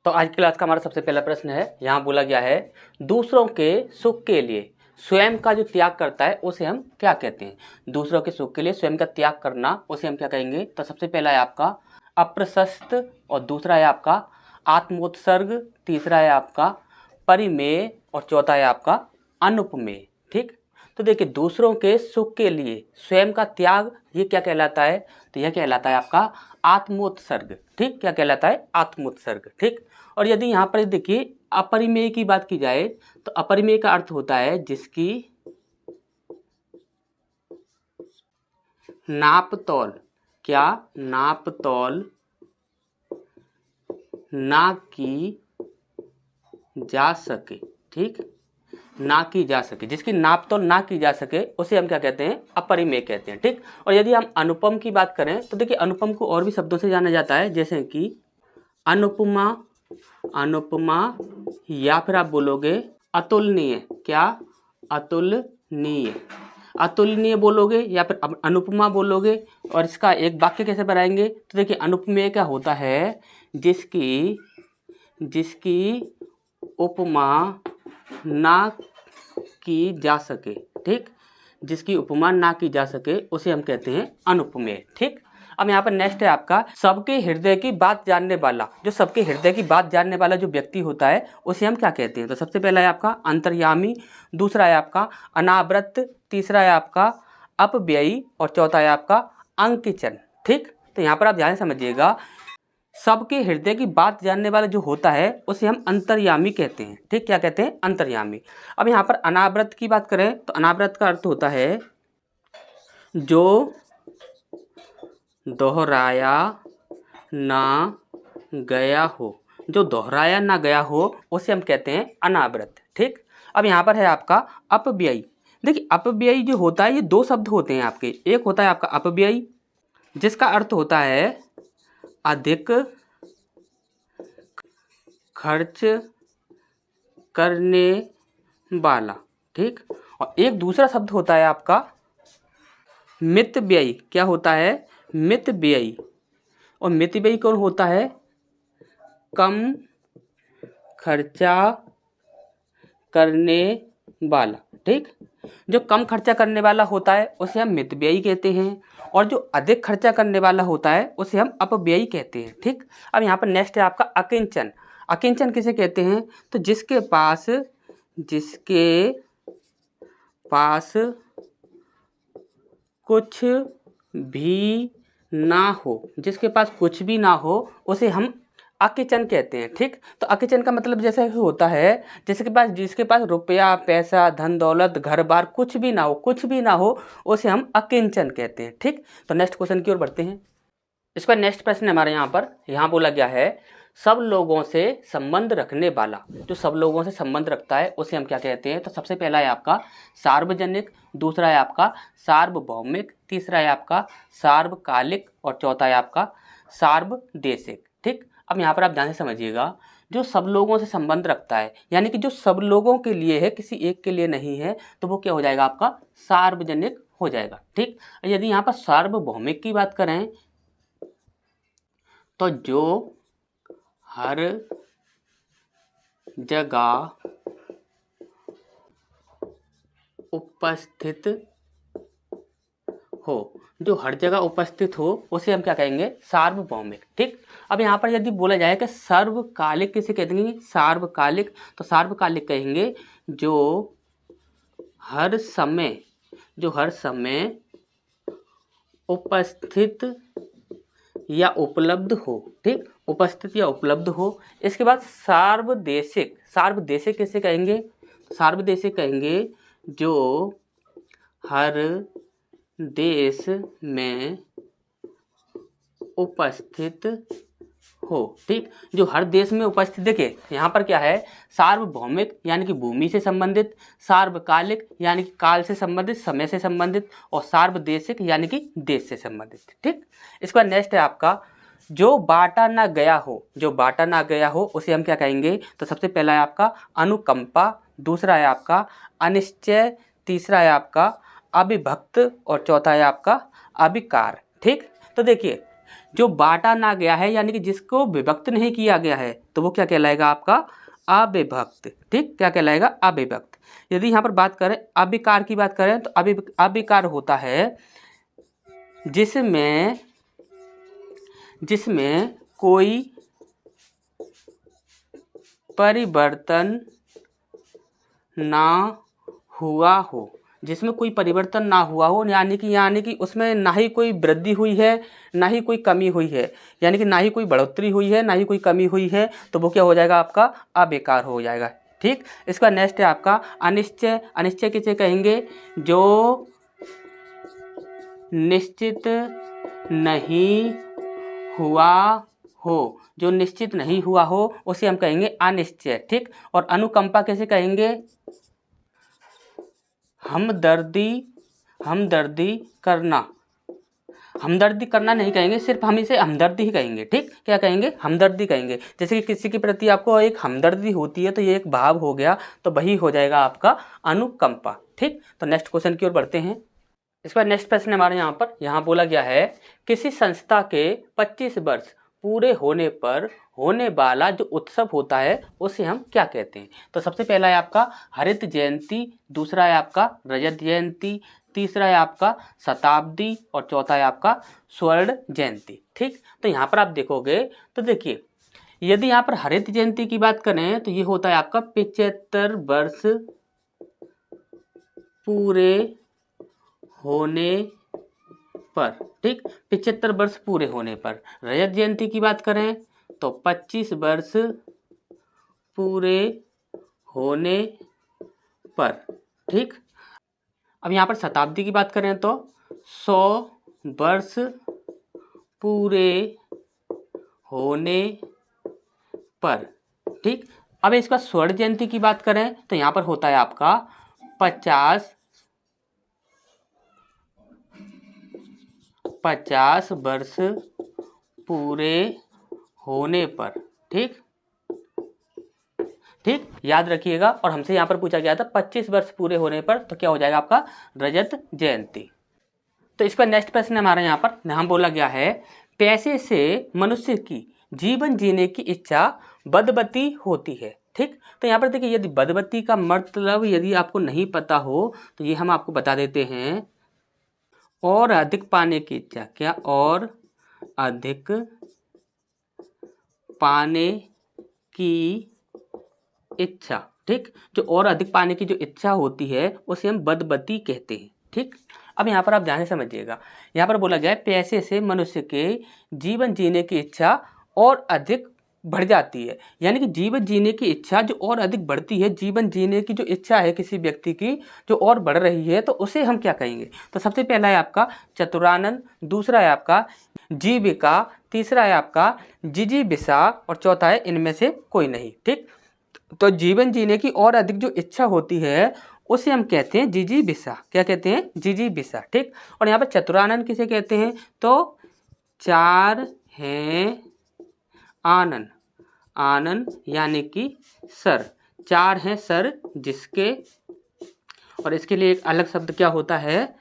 तो आज की क्लास का हमारा सबसे पहला प्रश्न है, यहाँ बोला गया है दूसरों के सुख के लिए स्वयं का जो त्याग करता है उसे हम क्या कहते हैं। दूसरों के सुख के लिए स्वयं का त्याग करना उसे हम क्या कहेंगे। तो सबसे पहला है आपका अप्रशस्त, और दूसरा है आपका आत्मोत्सर्ग, तीसरा है आपका परिमेय, और चौथा है आपका अनुपमेय। ठीक, तो देखिए दूसरों के सुख के लिए स्वयं का त्याग ये क्या कहलाता है। तो यह कहलाता है आपका आत्मोत्सर्ग। ठीक, क्या कहलाता है, आत्मोत्सर्ग। ठीक, और यदि यहाँ पर देखिए अपरिमेय की बात की जाए तो अपरिमेय का अर्थ होता है जिसकी नाप तौल, क्या नाप तौल ना की जा सके। ठीक, ना की जा सके, जिसकी नाप तौल ना की जा सके उसे हम क्या कहते हैं, अपरिमेय कहते हैं। ठीक, और यदि हम अनुपम की बात करें तो देखिए अनुपम को और भी शब्दों से जाना जाता है, जैसे कि अनुपमा, अनुपमा, या फिर आप बोलोगे अतुलनीय, क्या अतुलनीय, अतुलनीय बोलोगे या फिर अनुपमा बोलोगे। और इसका एक वाक्य कैसे बनाएंगे, तो देखिए अनुपमेय क्या होता है जिसकी उपमा ना की जा सके। ठीक, जिसकी उपमा ना की जा सके उसे हम कहते हैं अनुपमेय। ठीक, अब यहाँ पर नेक्स्ट है आपका सबके हृदय की बात जानने वाला। जो सबके हृदय की बात जानने वाला जो व्यक्ति होता है उसे हम क्या कहते हैं। तो सबसे पहला है आपका अंतर्यामी, दूसरा है आपका अनावृत, तीसरा है आपका अपव्ययी, और चौथा है आपका अंकिचन। ठीक, तो यहाँ पर आप ध्यान समझिएगा, सबके हृदय की बात जानने वाला जो होता है उसे हम अंतर्यामी कहते हैं। ठीक, क्या कहते हैं, अंतर्यामी। अब यहाँ पर अनावृत की बात करें तो अनावृत का अर्थ होता है जो दोहराया ना गया हो, जो दोहराया ना गया हो उसे हम कहते हैं अनावृत। ठीक, अब यहाँ पर है आपका अपव्ययी। देखिए अपव्ययी जो होता है ये दो शब्द होते हैं आपके, एक होता है आपका अपव्ययी जिसका अर्थ होता है अधिक खर्च करने वाला। ठीक, और एक दूसरा शब्द होता है आपका मितव्ययी, क्या होता है, मितव्ययी। और मितव्ययी कौन होता है, कम खर्चा करने वाला। ठीक, जो कम खर्चा करने वाला होता है उसे हम मितव्ययी कहते हैं, और जो अधिक खर्चा करने वाला होता है उसे हम अपव्ययी कहते हैं। ठीक, अब यहाँ पर नेक्स्ट है आपका अकिंचन। अकिंचन किसे कहते हैं, तो जिसके पास कुछ भी ना हो, जिसके पास कुछ भी ना हो उसे हम अकिंचन कहते हैं। ठीक, तो अकिंचन का मतलब जैसे होता है जिसके पास रुपया पैसा धन दौलत घर बार कुछ भी ना हो उसे हम अकिंचन कहते हैं। ठीक, तो नेक्स्ट क्वेश्चन की ओर बढ़ते हैं। इसका नेक्स्ट प्रश्न हमारे यहाँ बोला गया है सब लोगों से संबंध रखने वाला। जो सब लोगों से संबंध रखता है उसे हम क्या कहते हैं। तो सबसे पहला है आपका सार्वजनिक, दूसरा है आपका सार्वभौमिक, तीसरा है आपका सार्वकालिक, और चौथा है आपका सार्वदेशिक। ठीक, अब यहाँ पर आप ध्यान से समझिएगा, जो सब लोगों से संबंध रखता है यानी कि जो सब लोगों के लिए है, किसी एक के लिए नहीं है, तो वो क्या हो जाएगा, आपका सार्वजनिक हो जाएगा। ठीक, यदि यहाँ पर सार्वभौमिक की बात करें तो जो हर जगह उपस्थित हो, जो हर जगह उपस्थित हो उसे हम क्या कहेंगे, सार्वभौमिक। ठीक, अब यहाँ पर यदि बोला जाए कि सर्वकालिक किसे कहते हैं, सार्वकालिक, तो सार्वकालिक कहेंगे जो हर समय उपस्थित या उपलब्ध हो। ठीक, उपस्थित या उपलब्ध हो। इसके बाद सार्वदेशिक, सार्वदेशिक किसे कहेंगे, सार्वदेशिक कहेंगे जो हर देश में उपस्थित हो। ठीक, जो हर देश में उपस्थित, देखिए यहाँ पर क्या है, सार्वभौमिक यानी कि भूमि से संबंधित, सार्वकालिक यानी कि काल से संबंधित, समय से संबंधित, और सार्वदेशिक यानी कि देश से संबंधित। ठीक, इसके बाद नेक्स्ट है आपका जो बांटा ना गया हो, जो बांटा ना गया हो उसे हम क्या कहेंगे। तो सबसे पहला है आपका अनुकंपा, दूसरा है आपका अनिश्चय, तीसरा है आपका अविभक्त, और चौथा है आपका अविकार। ठीक, तो देखिए जो बांटा ना गया है यानी कि जिसको विभक्त नहीं किया गया है तो वो क्या कहलाएगा आपका अविभक्त। ठीक, क्या कहलाएगा अविभक्त। यदि यहाँ पर बात करें अविकार की बात करें तो अविकार होता है जिसमें कोई परिवर्तन ना हुआ हो, जिसमें कोई परिवर्तन ना हुआ हो, यानी कि उसमें ना ही कोई वृद्धि हुई है ना ही कोई कमी हुई है, यानी कि ना ही कोई बढ़ोतरी हुई है ना ही कोई कमी हुई है, तो वो क्या हो जाएगा आपका अविकार हो जाएगा। ठीक, इसका नेक्स्ट है आपका अनिश्चय। अनिश्चय किसे कहेंगे? जो निश्चित नहीं हुआ हो, जो निश्चित नहीं हुआ हो उसे हम कहेंगे अनिश्चय। ठीक, और अनुकंपा कैसे कहेंगे? हमदर्दी करना। हमदर्दी करना नहीं कहेंगे, सिर्फ हम इसे हमदर्दी ही कहेंगे। ठीक, क्या कहेंगे? हमदर्दी कहेंगे। जैसे कि किसी के प्रति आपको एक हमदर्दी होती है तो ये एक भाव हो गया, तो वही हो जाएगा आपका अनुकंपा। ठीक, तो नेक्स्ट क्वेश्चन की ओर बढ़ते हैं। इस पर नेक्स्ट प्रश्न हमारे यहाँ बोला गया है किसी संस्था के 25 वर्ष पूरे होने पर होने वाला जो उत्सव होता है उसे हम क्या कहते हैं? तो सबसे पहला है आपका हरित जयंती, दूसरा है आपका रजत जयंती, तीसरा है आपका शताब्दी और चौथा है आपका स्वर्ण जयंती। ठीक, तो यहाँ पर आप देखोगे तो देखिए, यदि यहाँ पर हरित जयंती की बात करें तो ये होता है आपका 75 वर्ष पूरे होने पर। ठीक, 75 वर्ष पूरे होने पर। रजत जयंती की बात करें तो 25 वर्ष पूरे होने पर। ठीक, अब यहाँ पर शताब्दी की बात करें तो 100 वर्ष पूरे होने पर। ठीक, अब इसका स्वर्ण जयंती की बात करें तो यहाँ पर होता है आपका 50 वर्ष पूरे होने पर। ठीक, याद रखिएगा। और हमसे यहाँ पर पूछा गया था 25 वर्ष पूरे होने पर, तो क्या हो जाएगा आपका रजत जयंती। तो इसका नेक्स्ट प्रश्न हमारे यहाँ बोला गया है पैसे से मनुष्य की जीवन जीने की इच्छा बदबती होती है। ठीक, तो यहाँ पर देखिए, यदि बदबती का मतलब यदि आपको नहीं पता हो तो ये हम आपको बता देते हैं, और अधिक पाने की इच्छा। क्या? और अधिक पाने की इच्छा। ठीक, जो और अधिक पाने की जो इच्छा होती है उसे हम बदबती कहते हैं। ठीक, अब यहाँ पर आप ध्यान से समझिएगा, यहाँ पर बोला गया है पैसे से मनुष्य के जीवन जीने की इच्छा और अधिक बढ़ जाती है, यानी कि जीवन जीने की इच्छा जो और अधिक बढ़ती है, जीवन जीने की जो इच्छा है किसी व्यक्ति की जो और बढ़ रही है, तो उसे हम क्या कहेंगे? तो सबसे पहला है आपका चतुरानंद, दूसरा है आपका जीविका, तीसरा है आपका जिजीविषा और चौथा है इनमें से कोई नहीं। ठीक, तो जीवन जीने की और अधिक जो इच्छा होती है उसे हम कहते हैं जिजीविषा। क्या कहते हैं? जिजीविषा। ठीक, और यहाँ पर चतुरानंद किसे कहते हैं? तो चार हैं आनन, आनन यानी कि सर, चार हैं सर जिसके, और इसके लिए एक अलग शब्द क्या होता है?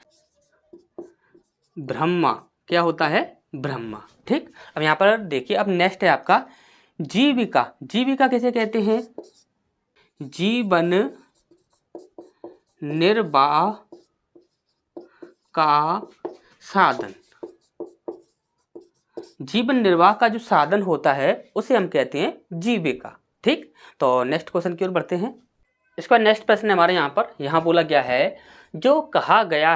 ब्रह्मा। क्या होता है? ब्रह्मा। ठीक, अब यहाँ पर देखिए, अब नेक्स्ट है आपका जीविका। जीविका किसे कहते हैं? जीवन निर्वाह का साधन। जीवन निर्वाह का जो साधन होता है उसे हम कहते हैं जीविका। ठीक, तो नेक्स्ट क्वेश्चन की ओर बढ़ते हैं। इसका नेक्स्ट प्रश्न हमारे यहाँ बोला गया है जो कहा गया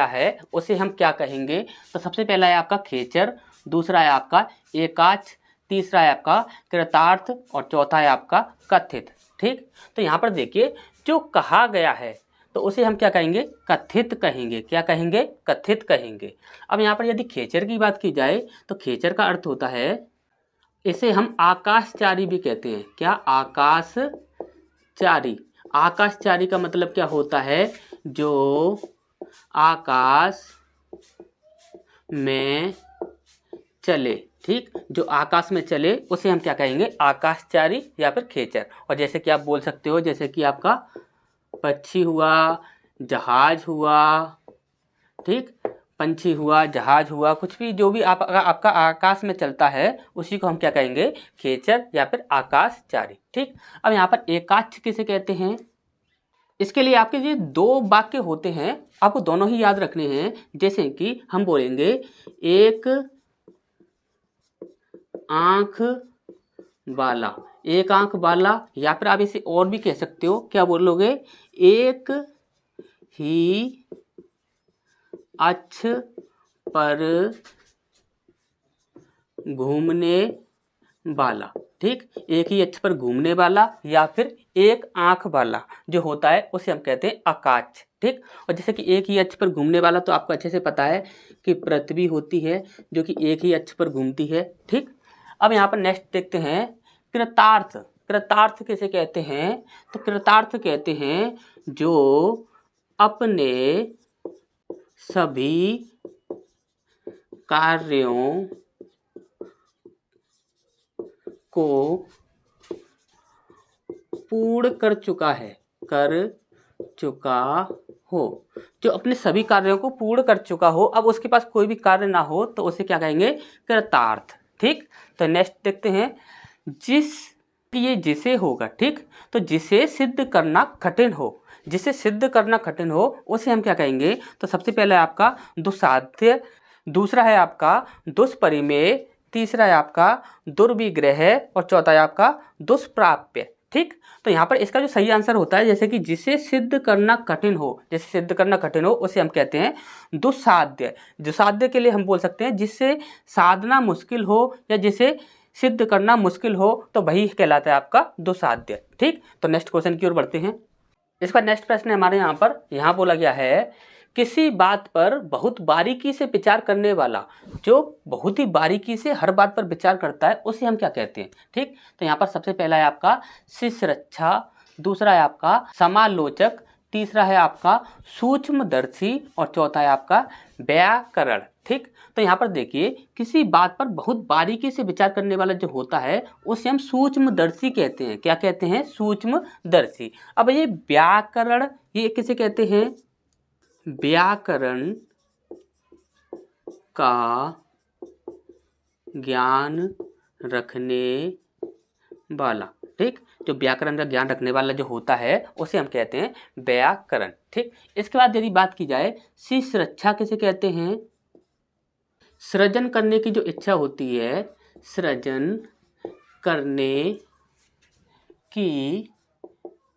है उसे हम क्या कहेंगे? तो सबसे पहला है आपका खेचर, दूसरा है आपका एकाच, तीसरा है आपका कृतार्थ और चौथा है आपका कथित। ठीक, तो यहाँ पर देखिए, जो कहा गया है तो उसे हम क्या कहेंगे? कथित कहेंगे। क्या कहेंगे? कथित कहेंगे। अब यहाँ पर यदि खेचर की बात की जाए तो खेचर का अर्थ होता है, इसे हम आकाशचारी भी कहते हैं। क्या? आकाशचारी। आकाशचारी का मतलब क्या होता है? जो आकाश में चले। ठीक, जो आकाश में चले उसे हम क्या कहेंगे? आकाशचारी या फिर खेचर। और जैसे कि आप बोल सकते हो, जैसे कि आपका पक्षी हुआ, जहाज हुआ, ठीक, पंछी हुआ, जहाज हुआ, कुछ भी जो भी आपका आकाश में चलता है उसी को हम क्या कहेंगे, खेचर या फिर आकाशचारी। ठीक, अब यहाँ पर एकाक्ष किसे कहते हैं, इसके लिए आपके ये दो वाक्य होते हैं, आपको दोनों ही याद रखने हैं। जैसे कि हम बोलेंगे एक आंख वाला, एक आंख वाला, या फिर आप इसे और भी कह सकते हो, क्या बोलोगे, एक ही अक्ष पर घूमने वाला। ठीक, एक ही अक्ष पर घूमने वाला या फिर एक आंख वाला जो होता है उसे हम कहते हैं आकाश। ठीक, और जैसे कि एक ही अक्ष पर घूमने वाला तो आपको अच्छे से पता है कि पृथ्वी होती है जो कि एक ही अक्ष पर घूमती है। ठीक, अब यहाँ पर नेक्स्ट देखते हैं कृतार्थ। कृतार्थ किसे कहते हैं, तो कृतार्थ कहते हैं जो अपने सभी कार्यों को पूर्ण कर चुका है, कर चुका हो, जो अपने सभी कार्यों को पूर्ण कर चुका हो, अब उसके पास कोई भी कार्य ना हो तो उसे क्या कहेंगे, कृतार्थ। ठीक, तो नेक्स्ट देखते हैं ये जिसे होगा। ठीक, तो जिसे सिद्ध करना कठिन हो, जिसे सिद्ध करना कठिन हो उसे हम क्या कहेंगे, तो सबसे पहले आपका दुस्साध्य, दूसरा है आपका दुष्परिमेय, तीसरा है आपका दुर्विग्रह और चौथा है आपका दुष्प्राप्य। ठीक, तो यहाँ पर इसका जो सही आंसर होता है, जैसे कि जिसे सिद्ध करना कठिन हो, जिसे सिद्ध करना कठिन हो उसे हम कहते हैं दुस्साध्य। दुस्साध्य के लिए हम बोल सकते हैं जिससे साधना मुश्किल हो या जिसे सिद्ध करना मुश्किल हो, तो वही कहलाता है आपका दुस्साध्य। ठीक, तो नेक्स्ट क्वेश्चन की ओर बढ़ते हैं। इसका नेक्स्ट प्रश्न हमारे यहाँ बोला गया है किसी बात पर बहुत बारीकी से विचार करने वाला, जो बहुत ही बारीकी से हर बात पर विचार करता है उसे हम क्या कहते हैं। ठीक, तो यहाँ पर सबसे पहला है आपका शिष्यरक्षा, दूसरा है आपका समालोचक, तीसरा है आपका सूक्ष्मदर्शी और चौथा है आपका व्याकरण। ठीक, तो यहाँ पर देखिए किसी बात पर बहुत बारीकी से विचार करने वाला जो होता है उसे हम सूक्ष्मदर्शी कहते हैं। क्या कहते हैं, सूक्ष्मदर्शी। अब ये व्याकरण, ये किसे कहते हैं, व्याकरण का ज्ञान रखने वाला। ठीक, जो व्याकरण का ज्ञान रखने वाला जो होता है उसे हम कहते हैं व्याकरण। ठीक, इसके बाद यदि बात की जाए शिष्यरक्षा किसे कहते हैं, सृजन करने की जो इच्छा होती है, सृजन करने की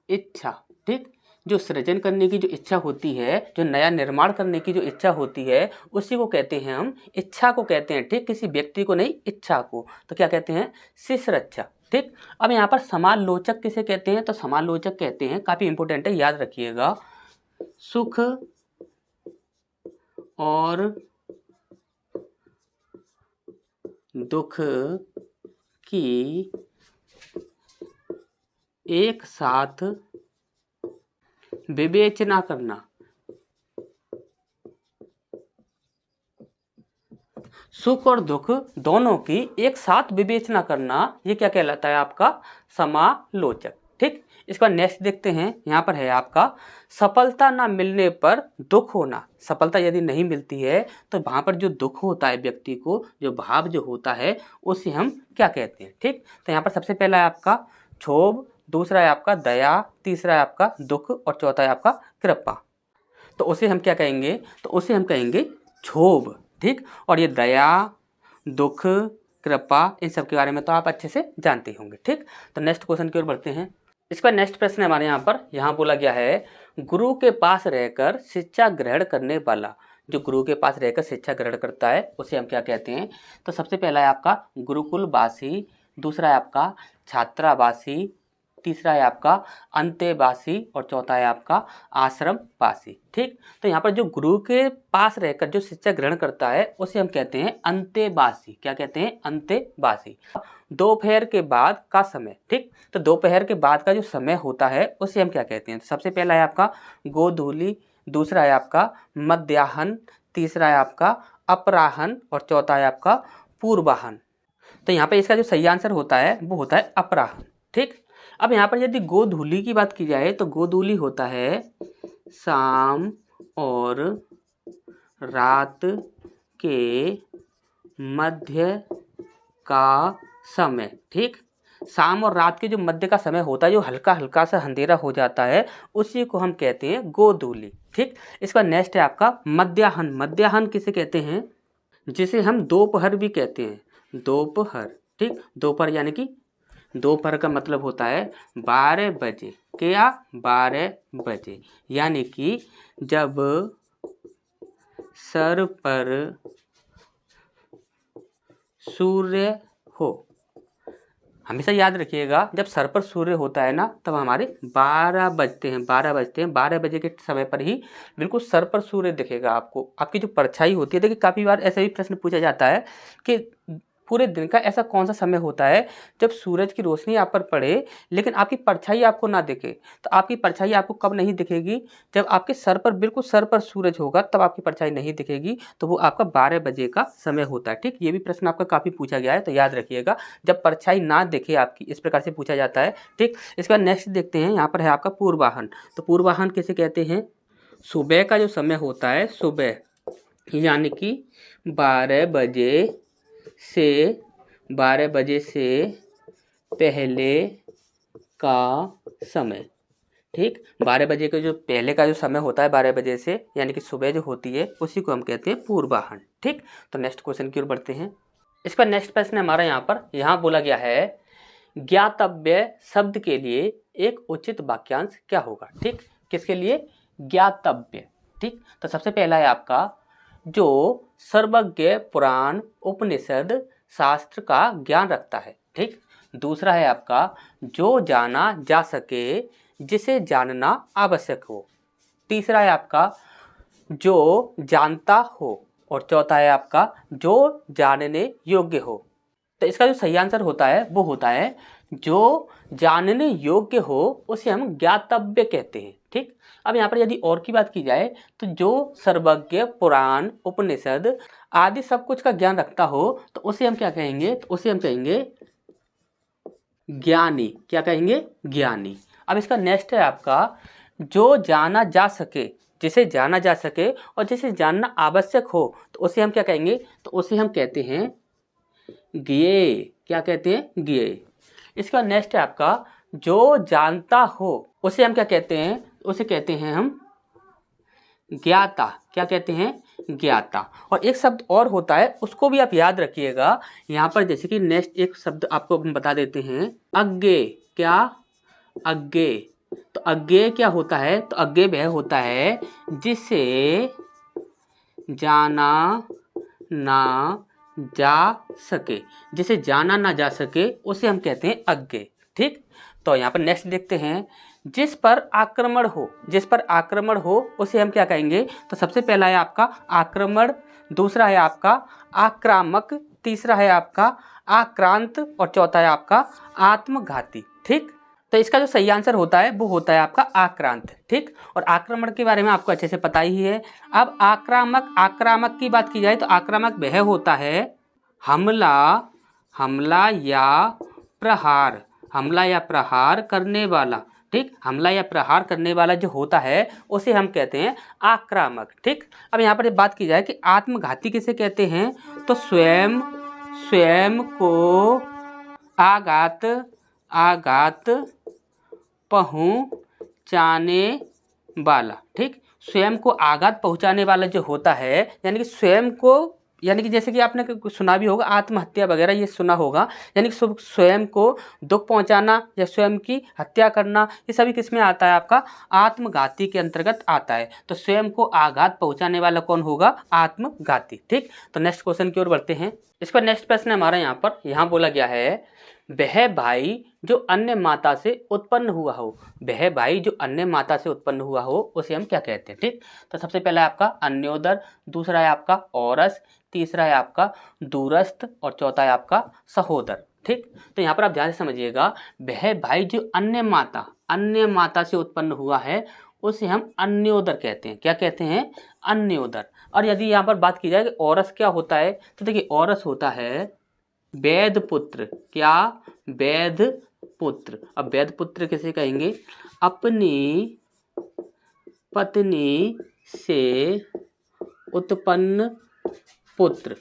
इच्छा। ठीक, जो सृजन करने की जो इच्छा होती है, जो नया निर्माण करने की जो इच्छा होती है उसी को कहते हैं हम, इच्छा को कहते हैं। ठीक, किसी व्यक्ति को नहीं, इच्छा को, तो क्या कहते हैं, शिष्यरक्षा। ठीक, अब यहाँ पर समालोचक किसे कहते हैं, तो समालोचक कहते हैं, काफी इंपॉर्टेंट है, याद रखिएगा, सुख और दुख की एक साथ विवेचना करना, सुख और दुख दोनों की एक साथ विवेचना करना, ये क्या कहलाता है आपका, समालोचक। ठीक, इसका नेक्स्ट देखते हैं, यहाँ पर है आपका सफलता ना मिलने पर दुख होना। सफलता यदि नहीं मिलती है तो वहाँ पर जो दुख होता है व्यक्ति को, जो भाव जो होता है उसे हम क्या कहते हैं। ठीक, तो यहाँ पर सबसे पहला है आपका क्षोभ, दूसरा है आपका दया, तीसरा है आपका दुख और चौथा है आपका कृपा। तो उसे हम क्या कहेंगे, तो उसे हम कहेंगे क्षोभ। ठीक, और ये दया, दुख, कृपा, इन सब के बारे में तो आप अच्छे से जानते होंगे। ठीक, तो नेक्स्ट क्वेश्चन की ओर बढ़ते हैं। इसका नेक्स्ट प्रश्न हमारे यहाँ बोला गया है गुरु के पास रहकर शिक्षा ग्रहण करने वाला, जो गुरु के पास रहकर शिक्षा ग्रहण करता है उसे हम क्या कहते हैं, तो सबसे पहला है आपका गुरुकुलवासी, दूसरा है आपका छात्रावासी, तीसरा है आपका अंतेवासी और चौथा है आपका आश्रमवासी। ठीक, तो यहाँ पर जो गुरु के पास रहकर जो शिक्षा ग्रहण करता है उसे हम कहते हैं अंतेवासी। क्या कहते हैं, अंतेवासी। दोपहर के बाद का समय। ठीक, तो दोपहर के बाद का जो समय होता है उसे हम क्या कहते हैं, तो सबसे पहला है आपका गोधूली, दूसरा है आपका मध्याह्न, तीसरा है आपका अपराह्न और चौथा है आपका पूर्वाह्न। तो यहाँ पर इसका जो सही आंसर होता है वो होता है अपराह्न। ठीक, अब यहाँ पर यदि गोधूली की बात की जाए तो गोधूली होता है शाम और रात के मध्य का समय। ठीक, शाम और रात के जो मध्य का समय होता है, जो हल्का हल्का सा अंधेरा हो जाता है, उसी को हम कहते हैं गोधूली। ठीक, इसका नेक्स्ट है आपका मध्याह्न। मध्याह्न किसे कहते हैं? जिसे हम दोपहर भी कहते हैं, दोपहर। ठीक, दोपहर यानी कि दोपहर का मतलब होता है 12 बजे। क्या? 12 बजे, यानी कि जब सर पर सूर्य हो। हमेशा याद रखिएगा, जब सर पर सूर्य होता है ना, तब हमारे 12 बजते हैं। 12 बजते हैं, 12 बजे के समय पर ही बिल्कुल सर पर सूर्य दिखेगा आपको। आपकी जो परछाई होती है, देखिए काफ़ी बार ऐसा भी प्रश्न पूछा जाता है कि पूरे दिन का ऐसा कौन सा समय होता है जब सूरज की रोशनी आप पर पड़े लेकिन आपकी परछाई आपको ना दिखे। तो आपकी परछाई आपको कब नहीं दिखेगी? जब आपके सर पर, बिल्कुल सर पर सूरज होगा, तब आपकी परछाई नहीं दिखेगी। तो वो आपका 12 बजे का समय होता है। ठीक, ये भी प्रश्न आपका काफ़ी पूछा गया है, तो याद रखिएगा, जब परछाई ना दिखे आपकी, इस प्रकार से पूछा जाता है। ठीक, इसके बाद नेक्स्ट देखते हैं, यहाँ पर है आपका पूर्वाहन। तो पूर्वाहन किसे कहते हैं? सुबह का जो समय होता है, सुबह यानी कि 12 बजे से 12 बजे से पहले का समय। ठीक, 12 बजे का जो पहले का जो समय होता है, 12 बजे से यानी कि सुबह जो होती है, उसी को हम कहते हैं पूर्वाहन। ठीक, तो नेक्स्ट क्वेश्चन की ओर बढ़ते हैं। इसका नेक्स्ट प्रश्न हमारा यहाँ बोला गया है, ज्ञातव्य शब्द के लिए एक उचित वाक्यांश क्या होगा? ठीक, किसके लिए? ज्ञातव्य। ठीक, तो सबसे पहला है आपका, जो सर्वज्ञ पुराण उपनिषद शास्त्र का ज्ञान रखता है। ठीक, दूसरा है आपका, जो जाना जा सके, जिसे जानना आवश्यक हो। तीसरा है आपका, जो जानता हो। और चौथा है आपका, जो जानने योग्य हो। तो इसका जो सही आंसर होता है वो होता है, जो जानने योग्य हो उसे हम ज्ञातव्य कहते हैं। ठीक, अब यहाँ पर यदि और की बात की जाए, तो जो सर्वज्ञ पुराण उपनिषद आदि सब कुछ का ज्ञान रखता हो, तो उसे हम क्या कहेंगे? तो उसे हम कहेंगे ज्ञानी। क्या कहेंगे? ज्ञानी। अब इसका नेक्स्ट है आपका, जो जाना जा सके, जिसे जाना जा सके और जिसे जानना आवश्यक हो, तो उसे हम क्या कहेंगे? तो उसे हम कहते हैं ज्ञेय। क्या कहते हैं? ज्ञेय। इसका नेक्स्ट है आपका, जो जानता हो उसे हम क्या कहते हैं? उसे कहते हैं हम ज्ञाता। क्या कहते हैं? ज्ञाता। और एक शब्द और होता है, उसको भी आप याद रखिएगा। यहाँ पर जैसे कि नेक्स्ट एक शब्द आपको हम बता देते हैं, अज्ञेय। क्या? अज्ञेय। तो अज्ञेय क्या होता है? तो अज्ञेय वह होता है जिसे जाना ना जा सके। जिसे जाना ना जा सके उसे हम कहते हैं अज्ञेय। ठीक, तो यहाँ पर नेक्स्ट देखते हैं, जिस पर आक्रमण हो। जिस पर आक्रमण हो उसे हम क्या कहेंगे? तो सबसे पहला है आपका आक्रमण, दूसरा है आपका आक्रामक, तीसरा है आपका आक्रांत और चौथा है आपका आत्मघाती। ठीक, तो इसका जो सही आंसर होता है वो होता है आपका आक्रांत। ठीक, और आक्रमण के बारे में आपको अच्छे से पता ही है। अब आक्रामक की बात की जाए, तो आक्रामक वह होता है हमला या प्रहार करने वाला। ठीक, हमला या प्रहार करने वाला जो होता है उसे हम कहते हैं आक्रामक। ठीक, अब यहाँ पर बात की जाए कि आत्मघाती किसे कहते हैं, तो स्वयं को आघात पहुँचाने वाला। ठीक, स्वयं को आघात पहुँचाने वाला जो होता है, यानी कि स्वयं को, यानी कि जैसे कि आपने सुना भी होगा आत्महत्या वगैरह, ये सुना होगा, यानी कि स्वयं को दुख पहुंचाना या स्वयं की हत्या करना, ये सभी किस में आता है? आपका आत्मघाती के अंतर्गत आता है। तो स्वयं को आघात पहुंचाने वाला कौन होगा? आत्मघाती। ठीक, तो नेक्स्ट क्वेश्चन की ओर बढ़ते हैं। इसका नेक्स्ट प्रश्न हमारा यहाँ बोला गया है, वह भाई जो अन्य माता से उत्पन्न हुआ हो। वह भाई जो अन्य माता से उत्पन्न हुआ हो उसे हम क्या कहते हैं? ठीक, तो सबसे पहला है आपका अन्योदर, दूसरा है आपका औरस, तीसरा है आपका दूरस्थ और चौथा है आपका सहोदर। ठीक, तो यहाँ पर आप ध्यान से समझिएगा, वह भाई जो अन्य माता से उत्पन्न हुआ है उसे हम अन्योदर कहते हैं। क्या कहते हैं? अन्योदर। और यदि यहाँ पर बात की जाए कि औरस क्या होता है, तो देखिए औरस होता है वैध पुत्र। क्या? वैध पुत्र। अब वैध पुत्र किसे कहेंगे? अपनी पत्नी से उत्पन्न पुत्र,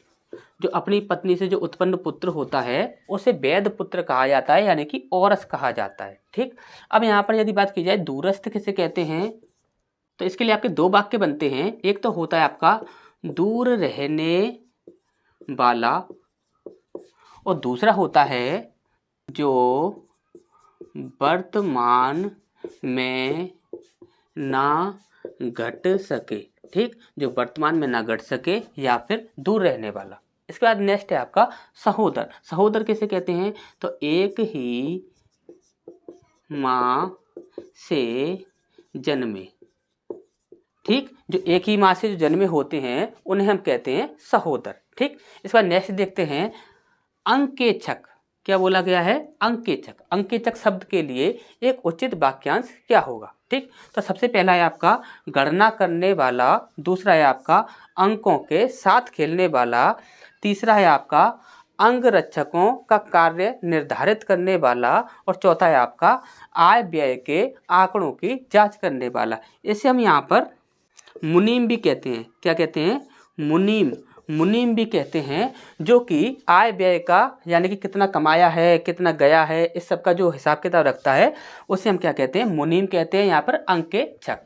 जो अपनी पत्नी से जो उत्पन्न पुत्र होता है उसे वैध पुत्र कहा जाता है, यानी कि औरस कहा जाता है। ठीक, अब यहाँ पर यदि बात की जाए दूरस्थ किसे कहते हैं, तो इसके लिए आपके दो वाक्य बनते हैं। एक तो होता है आपका दूर रहने वाला, और दूसरा होता है जो वर्तमान में ना घट सके। ठीक, जो वर्तमान में ना घट सके या फिर दूर रहने वाला। इसके बाद नेक्स्ट है आपका सहोदर। सहोदर किसे कहते हैं, तो एक ही माँ से जन्मे। ठीक, जो एक ही माँ से जो जन्मे होते हैं उन्हें हम कहते हैं सहोदर। ठीक, इसके बाद नेक्स्ट देखते हैं अंकेक्षक। क्या बोला गया है, अंकेक्षक। अंकेक्षक शब्द के लिए एक उचित वाक्यांश क्या होगा। ठीक, तो सबसे पहला है आपका गणना करने वाला, दूसरा है आपका अंकों के साथ खेलने वाला, तीसरा है आपका अंगरक्षकों का कार्य निर्धारित करने वाला, और चौथा है आपका आय व्यय के आंकड़ों की जांच करने वाला। इसे हम यहाँ पर मुनीम भी कहते हैं। क्या कहते हैं, मुनीम। मुनीम भी कहते हैं, जो कि आय व्यय का यानी कि कितना कमाया है कितना गया है इस सब का जो हिसाब किताब रखता है उसे हम क्या कहते हैं, मुनीम कहते हैं, यहाँ पर अंकेक्षक।